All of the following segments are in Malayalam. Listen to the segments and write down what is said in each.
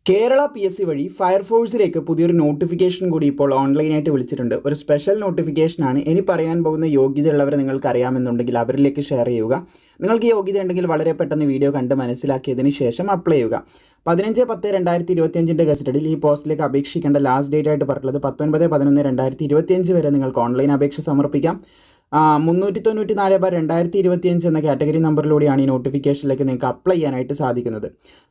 കേരള PSC വഴി ഫയർഫോഴ്സിലേക്ക് പുതിയൊരു നോട്ടിഫിക്കേഷൻ കൂടി ഇപ്പോൾ ഓൺലൈനായിട്ട് വിളിച്ചിട്ടുണ്ട്. ഒരു സ്പെഷ്യൽ നോട്ടിഫിക്കേഷനാണ്. ഇനി പറയാൻ പോകുന്ന യോഗ്യതയുള്ളവരെ നിങ്ങൾക്ക് അറിയാമെന്നുണ്ടെങ്കിൽ അവരിലേക്ക് ഷെയർ ചെയ്യുക. നിങ്ങൾക്ക് യോഗ്യത ഉണ്ടെങ്കിൽ വളരെ പെട്ടെന്ന് വീഡിയോ കണ്ട് മനസ്സിലാക്കിയതിന് ശേഷം അപ്ലൈ ചെയ്യുക. 15/10/2025 ഗസറ്റഡിൽ ഈ പോസ്റ്റിലേക്ക് അപേക്ഷിക്കേണ്ട ലാസ്റ്റ് ഡേറ്റ് ആയിട്ട് പറഞ്ഞിട്ടുള്ളത് 19/11/2025 വരെ നിങ്ങൾക്ക് ഓൺലൈൻ അപേക്ഷ സമർപ്പിക്കാം. 394/2025 എന്ന കാറ്റഗറി നമ്പറിലൂടെയാണ് ഈ നോട്ടിഫിക്കേഷനിലേക്ക് നിങ്ങൾക്ക് അപ്ലൈ ചെയ്യാനായിട്ട് സാധിക്കുന്നത്.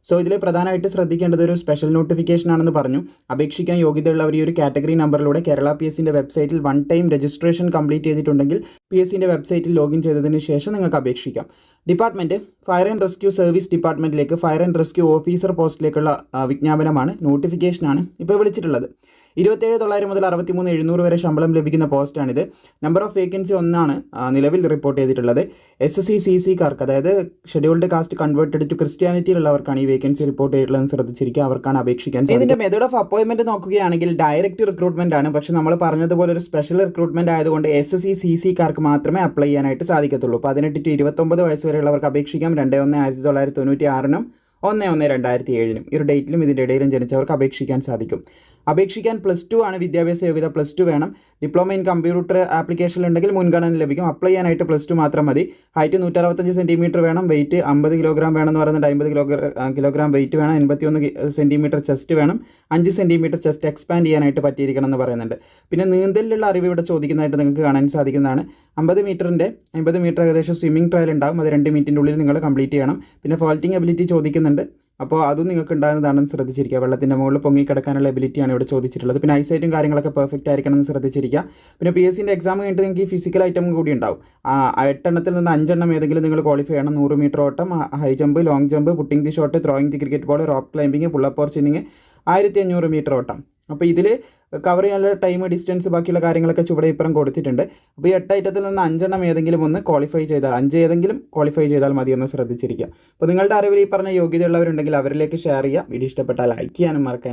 സോ ഇതിൽ പ്രധാനമായിട്ട് ശ്രദ്ധിക്കേണ്ടത് ഒരു സ്പെഷ്യൽ നോട്ടിഫിക്കേഷൻ ആണെന്ന് പറഞ്ഞു. അപേക്ഷിക്കാൻ യോഗ്യതയുള്ളവർ ഈ ഒരു കാറ്റഗറി നമ്പറിലൂടെ കേരള PSCൻ്റെ വെബ്സൈറ്റിൽ വൺ ടൈം രജിസ്ട്രേഷൻ കംപ്ലീറ്റ് ചെയ്തിട്ടുണ്ടെങ്കിൽ PSCൻ്റെ വെബ്സൈറ്റിൽ ലോഗിൻ ചെയ്തതിന് ശേഷം നിങ്ങൾക്ക് അപേക്ഷിക്കാം. Department fire and rescue service ഡിപ്പാർട്ട്മെൻറ്റിലേക്ക് ഫയർ ആൻഡ് റെസ്ക്യൂ ഓഫീസർ പോസ്റ്റിലേക്കുള്ള വിജ്ഞാപനമാണ്, നോട്ടിഫിക്കേഷനാണ് ഇപ്പോൾ വിളിച്ചിട്ടുള്ളത്. 27,900 മുതൽ 63,700 വരെ ശമ്പളം ലഭിക്കുന്ന പോസ്റ്റാണിത്. നമ്പർ ഓഫ് വേക്കൻസി ഒന്നാണ് നിലവിൽ റിപ്പോർട്ട് ചെയ്തിട്ടുള്ളത്. SSC CC-കാർക്ക്, അതായത് ഷെഡ്യൂൾഡ് കാസ്റ്റ് കൺവേർട്ടഡ് ടു ക്രിസ്ത്യാനിറ്റിയിലുള്ളവർക്കാണ് ഈ വേക്കൻസി റിപ്പോർട്ട് ചെയ്തിട്ടുള്ളതെന്ന് ശ്രദ്ധിച്ചിരിക്കുക. അവർക്കാണ് അപേക്ഷിക്കാൻ. ഇതിൻ്റെ മെത്തേഡ് ഓഫ് അപ്പോയിൻമെൻറ്റ് നോക്കുകയാണെങ്കിൽ ഡയറക്റ്റ് റിക്രൂട്ട്മെൻറ്റ് ആണ്. പക്ഷേ നമ്മൾ പറഞ്ഞതുപോലെ ഒരു സ്പെഷ്യൽ റിക്രൂട്ട്മെൻറ്റ് ആയതുകൊണ്ട് SSC CC-കാർക്ക് മാത്രമേ അപ്ലൈ ചെയ്യാനായിട്ട് സാധിക്കത്തുള്ളൂ. 18 to 29 വയസ്സ് വരെയുള്ളവർക്ക് അപേക്ഷിക്കാം. 2/1/1996 1/1/2007 ഈ ഒരു ഡേറ്റിലും ഇതിൻ്റെ ഇടയിലും ജനിച്ചവർക്ക് അപേക്ഷിക്കാൻ സാധിക്കും. അപേക്ഷിക്കാൻ +2 ആണ് വിദ്യാഭ്യാസ യോഗ്യത. +2 വേണം. ഡിപ്ലോമ ഇൻ കമ്പ്യൂട്ടർ ആപ്ലിക്കേഷൻ ഉണ്ടെങ്കിൽ മുൻഗണന ലഭിക്കും. അപ്ലൈ ചെയ്യാനായിട്ട് +2 മാത്രം മതി. ഹൈറ്റ് 165 സെൻറ്റിമീറ്റർ വേണം. വെയിറ്റ് 50 കിലോഗ്രാം വേണമെന്ന് പറയുന്നത് 50 കിലോഗ്രാം വെയിറ്റ് വേണം. 81 സെൻറ്റിമീറ്റർ ചെസ്റ്റ് വേണം. 5 സെൻറ്റിമീറ്റർ ചെസ്റ്റ് എക്സ്പാൻഡ് ചെയ്യാനായിട്ട് പറ്റിയിരിക്കണം എന്ന് പറയുന്നുണ്ട്. പിന്നെ നീന്തലിലുള്ള അറിവ് ഇവിടെ ചോദിക്കുന്നതായിട്ട് നിങ്ങൾക്ക് കാണാൻ സാധിക്കുന്നതാണ്. 50 മീറ്റർ ഏകദേശം സ്വിമ്മിംഗ് ട്രയൽ ഉണ്ടാകും. അത് 2 മിനിറ്റിൻ്റെ ഉള്ളിൽ നിങ്ങൾ കംപ്ലീറ്റ് ചെയ്യണം. പിന്നെ ഫോൾട്ടിംഗ് എബിലിറ്റി ചോദിക്കുന്നുണ്ട്. അപ്പോൾ അതും നിങ്ങൾക്ക് ഉണ്ടാകുന്നതാണെന്ന് ശ്രദ്ധിച്ചിരിക്കുക. വെള്ളത്തിൻ്റെ മുകളിൽ പൊങ്ങിക്കിടക്കാനുള്ള എബിലിറ്റിയാണ് ഇവിടെ ചോദിച്ചിട്ടുള്ളത്. പിന്നെ ഐസൈറ്റും കാര്യങ്ങളൊക്കെ പെർഫെക്റ്റ് ആയിരിക്കണം എന്ന് ശ്രദ്ധിച്ചിരിക്കുക. പിന്നെ PSCൻ്റെ എക്സാം കഴിഞ്ഞിട്ട് നിങ്ങൾക്ക് ഈ ഫിസിക്കൽ ഐറ്റം കൂടി ഉണ്ടാവും. 8 എണ്ണത്തിൽ നിന്ന് 5 എണ്ണം ഏതെങ്കിലും നിങ്ങൾ ക്വാളിഫൈ ചെയ്യണം. 100 മീറ്റർ ഓട്ടം, high jump, long jump, putting the shot, throwing the cricket ball, rope climbing, pull up or chinning, 1500 metre ഓട്ടം. അപ്പോൾ ഇതിൽ കവർ ചെയ്യാനുള്ള ടൈം, ഡിസ്റ്റൻസ്, ബാക്കിയുള്ള കാര്യങ്ങളൊക്കെ ചുവടെ ഇപ്പുറം കൊടുത്തിട്ടുണ്ട്. അപ്പോൾ ഈ 8 ഐറ്റത്തിൽ നിന്ന് 5 എണ്ണം ഏതെങ്കിലും ഒന്ന് ക്വാളിഫൈ ചെയ്താൽ, 5 ഏതെങ്കിലും ക്വാളിഫൈ ചെയ്താൽ മതിയെന്ന് ശ്രദ്ധിച്ചിരിക്കുക. അപ്പോൾ നിങ്ങളുടെ അറിവിൽ ഈ പറഞ്ഞ യോഗ്യതയുള്ളവരുണ്ടെങ്കിൽ അവരിലേക്ക് ഷെയർ ചെയ്യുക. വീഡിയോ ഇഷ്ടപ്പെട്ടാൽ ലൈക്ക് ചെയ്യാനും മറക്കാൻ